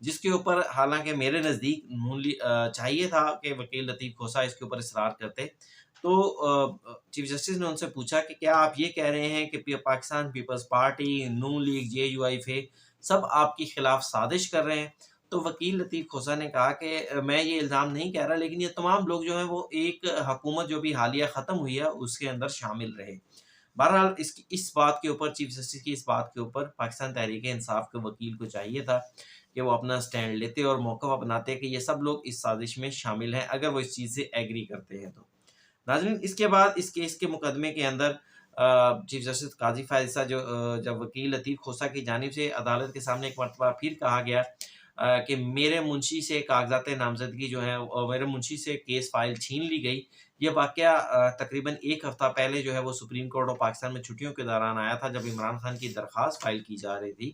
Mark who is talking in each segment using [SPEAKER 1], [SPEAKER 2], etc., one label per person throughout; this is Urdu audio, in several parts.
[SPEAKER 1] جس کے اوپر حالانکہ میرے نزدیک چاہیے تھا کہ وکیل لطیف کھوسہ اس کے اوپر اصرار کرتے. تو چیف جسٹس نے ان سے پوچھا کہ کیا آپ یہ کہہ رہے ہیں کہ Pakistan peoples party, Noon league, J U I فے سب آپ کے خلاف سازش کر رہے ہیں؟ تو وکیل لطیف کھوسہ نے کہا کہ میں یہ الزام نہیں کہہ رہا، لیکن یہ تمام لوگ جو ہیں وہ ایک حکومت جو بھی حالیہ ختم ہوئی ہے اس کے اندر شامل رہے. بہرحال اس بات کے اوپر، چیف جسٹس کی اس بات کے اوپر پاکستان تحریک انصاف کے وکیل کو چاہیے تھا کہ وہ اپنا سٹینڈ لیتے اور موقف اپناتے کہ یہ سب لوگ اس سازش میں شامل ہیں، اگر وہ اس چیز سے ایگری کرتے ہیں تو. ناظرین، اس کے بعد اس کیس کے مقدمے کے اندر چیف جسٹس قاضی فائز عیسیٰ جب وکیل لطیف کھوسہ کی جانب سے عدالت کے سامنے ایک مرتبہ پھر کہا گیا کہ میرے منشی سے کاغذات نامزدگی جو ہے میرے منشی سے کیس فائل چھین لی گئی. یہ واقعہ تقریباً ایک ہفتہ پہلے جو ہے وہ سپریم کورٹ آف پاکستان میں چھٹیوں کے دوران آیا تھا، جب عمران خان کی درخواست فائل کی جا رہی تھی.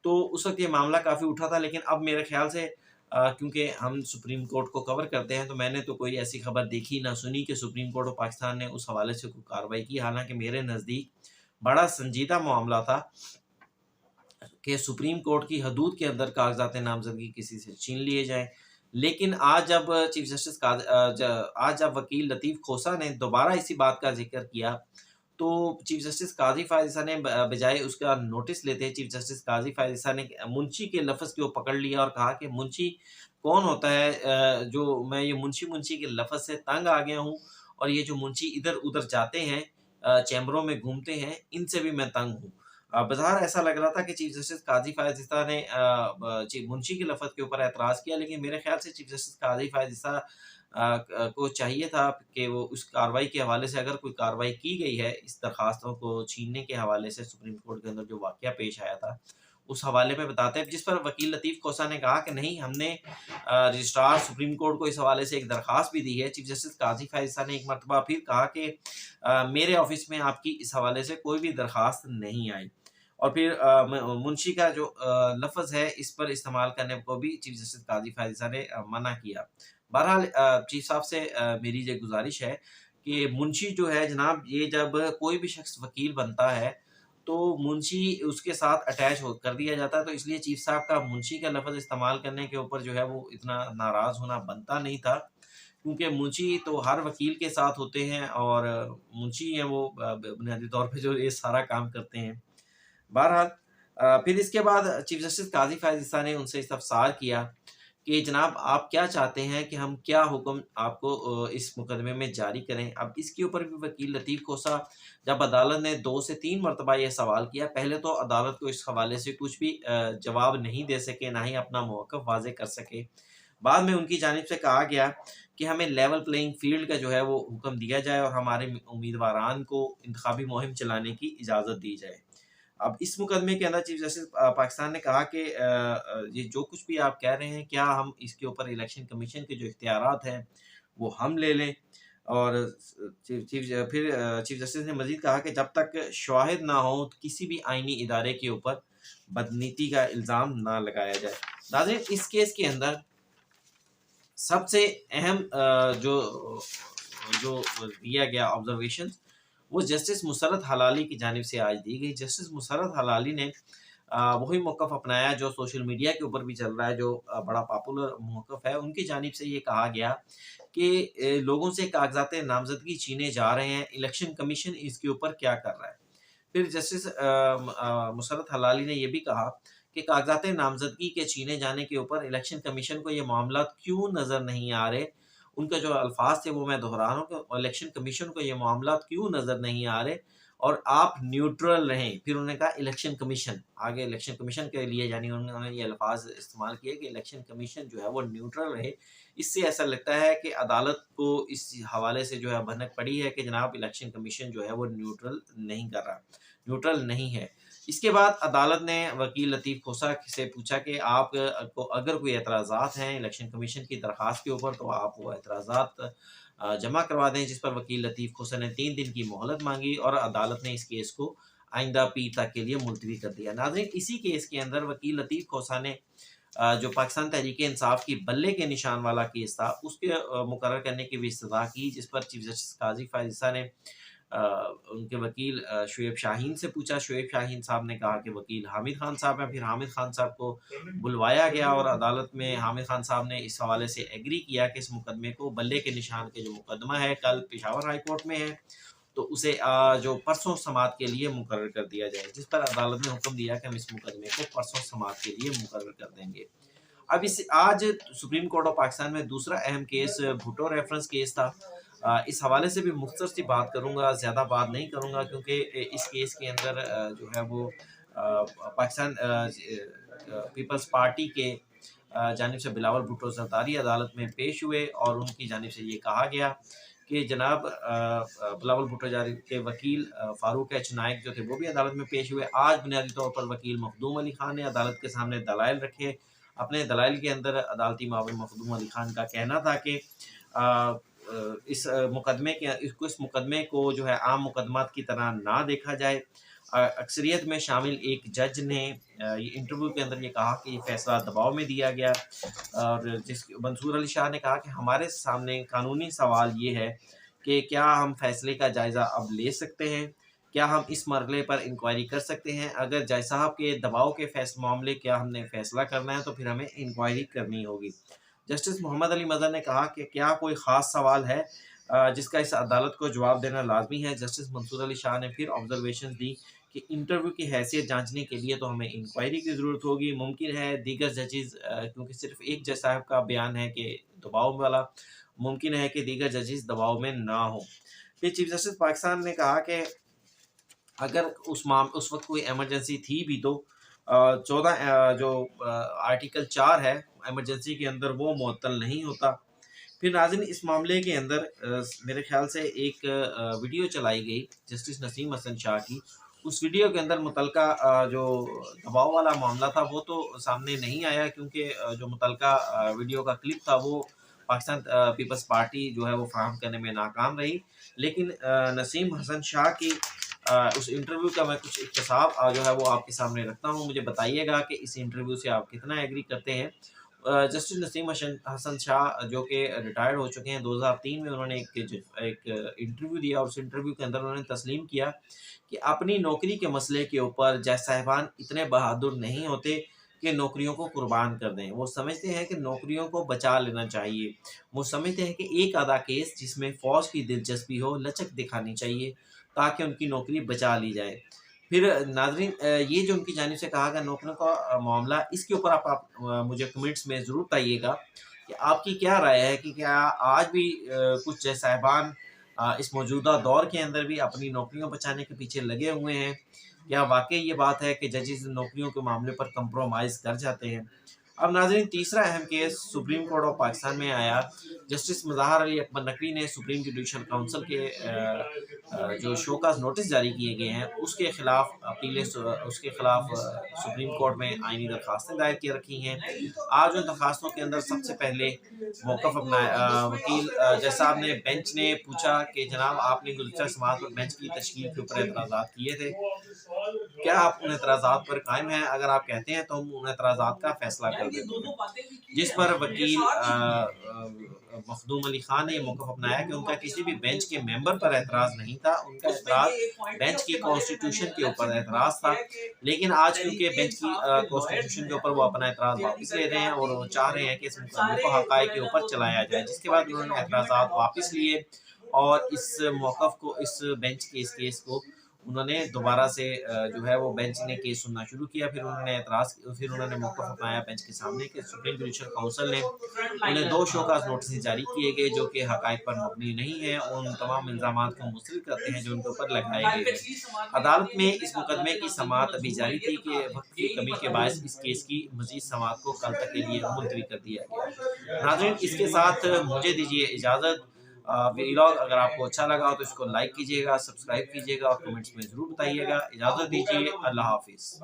[SPEAKER 1] تو اس وقت یہ معاملہ کافی اٹھا تھا، لیکن اب میرے خیال سے کیونکہ ہم سپریم کورٹ کو کور کرتے ہیں تو میں نے تو کوئی ایسی خبر دیکھی نہ سنی کہ سپریم کورٹ آف پاکستان نے اس حوالے سے کوئی کارروائی کی. حالانکہ میرے نزدیک بڑا سنجیدہ معاملہ تھا کہ سپریم کورٹ کی حدود کے اندر کاغذات نامزدگی کسی سے چھین لیے جائیں. لیکن آج جب چیف جسٹس آج جب وکیل لطیف کھوسہ نے دوبارہ اسی بات کا ذکر کیا تو چیف جسٹس قاضی فائز عیسیٰ نے بجائے اس کا نوٹس لیتے، چیف جسٹس قاضی فائز عیسیٰ نے منشی کے لفظ کو پکڑ لیا اور کہا کہ منشی کون ہوتا ہے جو میں یہ منشی کے لفظ سے تنگ آ گیا ہوں، اور یہ جو منشی ادھر ادھر جاتے ہیں چیمبروں میں گھومتے ہیں ان سے بھی میں تنگ ہوں. بظاہر ایسا لگ رہا تھا کہ چیف جسٹس قاضی فائز عیسیٰ نے منشی کے لفظ کے اوپر اعتراض کیا، لیکن میرے خیال سے چیف جسٹس قاضی فائز عیسیٰ کو چاہیے تھا کہ وہ اس کارروائی کے حوالے سے، اگر کوئی کارروائی کی گئی ہے اس درخواستوں کو چھیننے کے حوالے سے سپریم کورٹ کے اندر جو واقعہ پیش آیا تھا اس حوالے میں بتاتے ہیں. جس پر وکیل لطیف کھوسہ نے کہا کہ نہیں، ہم نے رجسٹرار سپریم کورٹ کو اس حوالے سے ایک درخواست بھی دی ہے. چیف جسٹس قاضی فائز عیسیٰ نے ایک مرتبہ پھر کہا کہ میرے آفس میں آپ کی اس حوالے سے کوئی بھی درخواست نہیں آئی، اور پھر منشی کا جو لفظ ہے اس پر استعمال کرنے کو بھی چیف جسٹس قاضی فائز عیسیٰ نے منع کیا. بہرحال چیف صاحب سے میری یہ گزارش ہے کہ منشی جو ہے جناب، یہ جب کوئی بھی شخص وکیل بنتا ہے تو منشی اس کے ساتھ اٹیچ کر دیا جاتا ہے، تو اس لیے چیف صاحب کا منشی کا لفظ استعمال کرنے کے اوپر جو ہے وہ اتنا ناراض ہونا بنتا نہیں تھا، کیونکہ منشی تو ہر وکیل کے ساتھ ہوتے ہیں اور منشی ہیں وہ بنیادی طور پہ جو یہ سارا کام کرتے ہیں. بہرحال پھر اس کے بعد چیف جسٹس قاضی فائز عیسیٰ نے ان سے استفسار کیا کہ جناب آپ کیا چاہتے ہیں کہ ہم کیا حکم آپ کو اس مقدمے میں جاری کریں. اب اس کے اوپر بھی وکیل لطیف کھوسہ جب عدالت نے 2 سے 3 مرتبہ یہ سوال کیا، پہلے تو عدالت کو اس حوالے سے کچھ بھی جواب نہیں دے سکے، نہ ہی اپنا موقف واضح کر سکے. بعد میں ان کی جانب سے کہا گیا کہ ہمیں لیول پلینگ فیلڈ کا جو ہے وہ حکم دیا جائے اور ہمارے امیدواران کو انتخابی مہم چلانے کی اجازت دی جائے. اب اس مقدمے کے اندر چیف جسٹس پاکستان نے کہا کہ یہ جو کچھ بھی آپ کہہ رہے ہیں، کیا ہم اس کے اوپر الیکشن کمیشن کے جو اختیارات ہیں وہ ہم لے لیں. اور پھر چیف جسٹس نے مزید کہا کہ جب تک شواہد نہ ہوں کسی بھی آئینی ادارے کے اوپر بدنیتی کا الزام نہ لگایا جائے. ناظرین، اس کیس کے اندر سب سے اہم جو دیا گیا آبزرویشن وہ جسٹس مسرت حلالی کی جانب سے آج دی گئی. جسٹس مسرت حلالی نے وہی موقف اپنایا جو سوشل میڈیا کے اوپر بھی چل رہا ہے، جو بڑا پاپولر موقف ہے. ان کی جانب سے یہ کہا گیا کہ لوگوں سے کاغذات نامزدگی چھینے جا رہے ہیں، الیکشن کمیشن اس کے اوپر کیا کر رہا ہے. پھر جسٹس مسرت حلالی نے یہ بھی کہا کہ کاغذات نامزدگی کے چھینے جانے کے اوپر الیکشن کمیشن کو یہ معاملات کیوں نظر نہیں آ رہے. ان کا جو الفاظ تھے وہ میں دہرا رہا ہوں کہ الیکشن کمیشن کو یہ معاملات کیوں نظر نہیں آ رہے اور آپ نیوٹرل رہیں. پھر انہوں نے کہا الیکشن کمیشن، آگے الیکشن کمیشن کے لیے یعنی انہوں نے یہ الفاظ استعمال کیے کہ الیکشن کمیشن جو ہے وہ نیوٹرل رہے. اس سے ایسا لگتا ہے کہ عدالت کو اس حوالے سے جو ہے بھنک پڑی ہے کہ جناب الیکشن کمیشن جو ہے وہ نیوٹرل نہیں کر رہا، نیوٹرل نہیں ہے. اس کے بعد عدالت نے وکیل لطیف کھوسہ سے پوچھا کہ آپ کو اگر کوئی اعتراضات ہیں الیکشن کمیشن کی درخواست کے اوپر تو آپ وہ اعتراضات جمع کروا دیں، جس پر وکیل لطیف کھوسہ نے 3 دن کی مہلت مانگی اور عدالت نے اس کیس کو آئندہ پیر تک کے لیے ملتوی کر دیا. ناظرین، اسی کیس کے اندر وکیل لطیف کھوسہ نے جو پاکستان تحریک انصاف کی بلے کے نشان والا کیس تھا اس کے مقرر کرنے کی بھی استدعا کی، جس پر چیف جسٹس قاضی فائز عیسیٰ نے ان کے وکیل شعیب شاہین سے پوچھا. شعیب شاہین صاحب نے کہا کہ وکیل حامد خان صاحب ہیں. پھر حامد خان صاحب کو بلوایا گیا اور عدالت میں حامد خان صاحب نے اس حوالے سے ایگری کیا کہ اس مقدمے کو بلے کے نشان کے جو مقدمہ ہے کل پشاور ہائی کورٹ میں ہے تو اسے جو پرسوں سماعت کے لیے مقرر کر دیا جائے، جس پر عدالت نے حکم دیا کہ ہم اس مقدمے کو پرسوں سماعت کے لیے مقرر کر دیں گے. اب آج سپریم کورٹ آف پاکستان میں دوسرا اہم کیس بھٹو ریفرنس کیس تھا. اس حوالے سے بھی مختصر سی بات کروں گا، زیادہ بات نہیں کروں گا کیونکہ اس کیس کے اندر جو ہے وہ پاکستان پیپلز پارٹی کے جانب سے بلاول بھٹو زرداری عدالت میں پیش ہوئے اور ان کی جانب سے یہ کہا گیا کہ جناب بلاول بھٹو زرداری کے وکیل فاروق ایچ نائک جو تھے وہ بھی عدالت میں پیش ہوئے. آج بنیادی طور پر وکیل مخدوم علی خان نے عدالت کے سامنے دلائل رکھے. اپنے دلائل کے اندر عدالتی معاون مخدوم علی خان کا کہنا تھا کہ اس مقدمے کو جو ہے عام مقدمات کی طرح نہ دیکھا جائے. اکثریت میں شامل ایک جج نے یہ انٹرویو کے اندر یہ کہا کہ یہ فیصلہ دباؤ میں دیا گیا اور منصور علی شاہ نے کہا کہ ہمارے سامنے قانونی سوال یہ ہے کہ کیا ہم فیصلے کا جائزہ اب لے سکتے ہیں، کیا ہم اس مرحلے پر انکوائری کر سکتے ہیں. اگر جج صاحب کے دباؤ کے معاملے کیا ہم نے فیصلہ کرنا ہے تو پھر ہمیں انکوائری کرنی ہوگی. جسٹس محمد علی مظہر نے کہا کہ کیا کوئی خاص سوال ہے جس کا اس عدالت کو جواب دینا لازمی ہے. جسٹس منصور علی شاہ نے پھر آبزرویشن دی کہ انٹرویو کی حیثیت جانچنے کے لیے تو ہمیں انکوائری کی ضرورت ہوگی. ممکن ہے دیگر ججز کیونکہ صرف ایک جج صاحب کا بیان ہے کہ دباؤ والا، ممکن ہے کہ دیگر ججز دباؤ میں نہ ہوں. پھر چیف جسٹس پاکستان نے کہا کہ اگر اس وقت کوئی ایمرجنسی تھی بھی تو 14 جو آرٹیکل 4 ہے ایمرجنسی کے اندر وہ معطل نہیں ہوتا. پھر ناظرین اس معاملے کے اندر میرے خیال سے ایک ویڈیو چلائی گئی جسٹس نسیم حسن شاہ کی. اس ویڈیو کے اندر متعلقہ جو دباؤ والا معاملہ تھا وہ تو سامنے نہیں آیا کیونکہ جو متعلقہ ویڈیو کا کلپ تھا وہ پاکستان پیپلز پارٹی جو ہے وہ فراہم کرنے میں ناکام رہی. لیکن نسیم حسن شاہ کی اس انٹرویو کا میں کچھ اقتصاب جو ہے وہ آپ کے سامنے رکھتا ہوں. مجھے بتائیے گا کہ اس انٹرویو سے آپ کتنا ایگری کرتے ہیں. جسٹس نسیم حسن شاہ جو کہ ریٹائرڈ ہو چکے ہیں، 2003 میں انہوں نے ایک انٹرویو دیا اور اس انٹرویو کے اندر انہوں نے تسلیم کیا کہ اپنی نوکری کے مسئلے کے اوپر جج صاحبان اتنے بہادر نہیں ہوتے کہ نوکریوں کو قربان کر دیں. وہ سمجھتے ہیں کہ نوکریوں کو بچا لینا چاہیے. وہ سمجھتے ہیں کہ ایک آدھا کیس جس میں فوج کی دلچسپی ہو لچک دکھانی چاہیے تاکہ ان کی نوکری بچا لی جائے. پھر ناظرین یہ جو ان کی جانب سے کہا گیا نوکریوں کا معاملہ، اس کے اوپر آپ مجھے کمنٹس میں ضرور بتائیے گا کہ آپ کی کیا رائے ہے کہ کیا آج بھی کچھ جج صاحبان اس موجودہ دور کے اندر بھی اپنی نوکریوں بچانے کے پیچھے لگے ہوئے ہیں. کیا واقعی یہ بات ہے کہ ججز نوکریوں کے معاملے پر کمپرومائز کر جاتے ہیں. اب ناظرین تیسرا اہم case supreme court of Pakistan میں آیا. جسٹس مظاہر علی اکبر نقوی نے سپریم جوڈیشل کونسل کے جو شوکاز نوٹس جاری کیے گئے ہیں اس کے خلاف سپریم کورٹ میں آئینی درخواستیں دائر کی رکھی ہیں. آج ان درخواستوں کے اندر سب سے پہلے موقف اپنا وکیل جج صاحب نے بینچ نے پوچھا کہ جناب آپ نے گزشتہ سماعت پر بینچ کی تشکیل کے اوپر اعتراضات کیے تھے، کیا آپ ان اعتراضات پر قائم ہیں؟ اگر آپ کہتے ہیں تو ہم ان اعتراضات کا فیصلہ کر دیتے ہیں. جس پر وکیل مخدوم علی خان نے یہ موقف اپنایا کہ ان کا کسی بھی بینچ کے ممبر پر اعتراض نہیں تھا، ان کا اعتراض بینچ کی کانسٹیٹیوشن کے اوپر اعتراض تھا. لیکن آج کیونکہ بینچ کی کانسٹیٹیوشن کے اوپر وہ اپنا اعتراض واپس لے رہے ہیں اور وہ چاہ رہے ہیں کہ اس مقدمے کو حقائق کے اوپر چلایا جائے، جس کے بعد انہوں نے اعتراضات واپس لیے اور اس موقف کو اس بینچ کے اس کیس کو انہوں نے دوبارہ سے جو ہے وہ بینچ نے کیس سننا شروع کیا. پھر انہوں نے موقف اپنایا بینچ کے سامنے کہ سپریم جوڈیشل کونسل نے انہیں 2 شوکاز نوٹس جاری کیے گئے جو کہ حقائق پر مبنی نہیں ہیں، ان تمام الزامات کو مسترد کرتے ہیں جو ان کے اوپر لگائے گئے ہیں. عدالت میں اس مقدمے کی سماعت ابھی جاری تھی کہ وقت کی کمی کے باعث اس کیس کی مزید سماعت کو کل تک کے لیے ملتوی کر دیا گیا. ناظرین اس کے ساتھ مجھے دیجیے اجازت. ویلاگ اگر آپ کو اچھا لگا تو اس کو لائک کیجیے گا، سبسکرائب کیجیے گا اور کمنٹس میں ضرور بتائیے گا. اجازت دیجیے، اللہ حافظ.